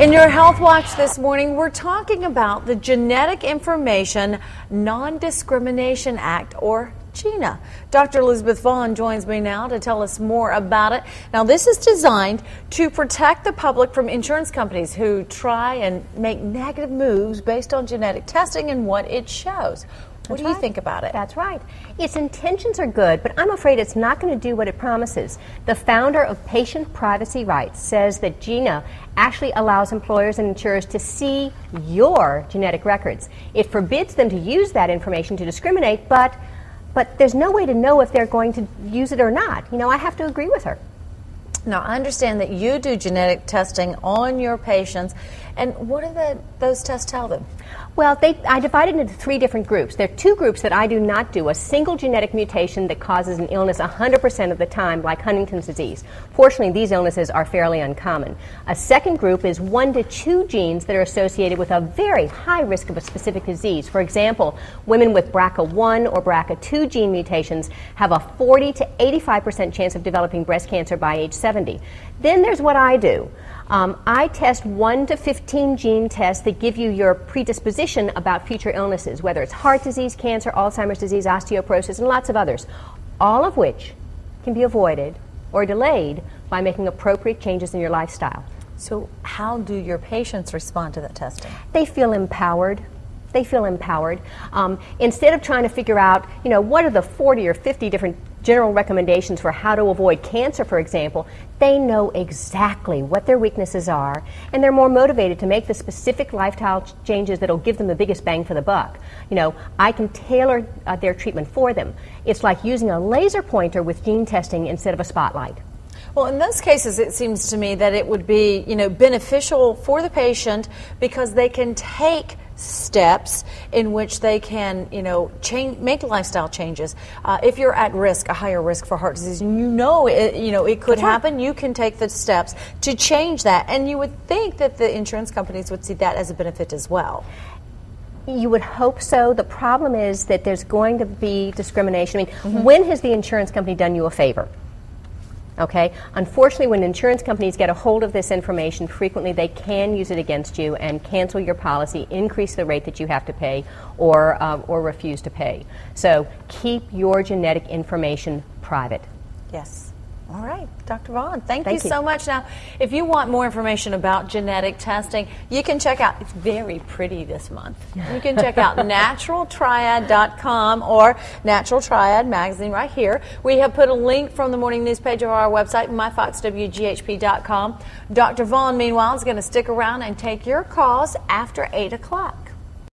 In your Health Watch this morning, we're talking about the Genetic Information Non-Discrimination Act, or GINA. Dr. Elizabeth Vaughan joins me now to tell us more about it. Now, this is designed to protect the public from insurance companies who try and make negative moves based on genetic testing and what it shows. What do you think about it? That's right. Its intentions are good, but I'm afraid it's not going to do what it promises. The founder of Patient Privacy Rights says that GINA actually allows employers and insurers to see your genetic records. It forbids them to use that information to discriminate, but there's no way to know if they're going to use it or not. You know, I have to agree with her. Now, I understand that you do genetic testing on your patients, and what do those tests tell them? Well, I divided into three different groups. There are two groups that I do not do: a single genetic mutation that causes an illness 100% of the time, like Huntington's disease. Fortunately, these illnesses are fairly uncommon. A second group is 1 to 2 genes that are associated with a very high risk of a specific disease. For example, women with BRCA1 or BRCA2 gene mutations have a 40 to 85% chance of developing breast cancer by age 70. Then there's what I do. I test 1 to 15 gene tests that give you your predisposition about future illnesses, whether it's heart disease, cancer, Alzheimer's disease, osteoporosis, and lots of others, all of which can be avoided or delayed by making appropriate changes in your lifestyle. So how do your patients respond to that testing? They feel empowered. They feel empowered. Instead of trying to figure out, you know, what are the 40 or 50 different general recommendations for how to avoid cancer, for example, they know exactly what their weaknesses are, and they're more motivated to make the specific lifestyle changes that will give them the biggest bang for the buck. You know, I can tailor their treatment for them. It's like using a laser pointer with gene testing instead of a spotlight. Well, in those cases, it seems to me that it would be, you know, beneficial for the patient because they can take steps in which they can, you know, make lifestyle changes. If you're at risk, a higher risk for heart disease, and it could happen, you can take the steps to change that. And you would think that the insurance companies would see that as a benefit as well. You would hope so. The problem is that there's going to be discrimination. I mean, when has the insurance company done you a favor? Okay. Unfortunately, when insurance companies get a hold of this information, frequently they can use it against you and cancel your policy, increase the rate that you have to pay, or refuse to pay. So keep your genetic information private. Yes. All right, Dr. Vaughan, thank you so much. Now, if you want more information about genetic testing, you can check out, it's very pretty this month. You can check out naturaltriad.com or Natural Triad magazine right here. We have put a link from the morning news page of our website, myfoxwghp.com. Dr. Vaughan, meanwhile, is going to stick around and take your calls after 8 o'clock.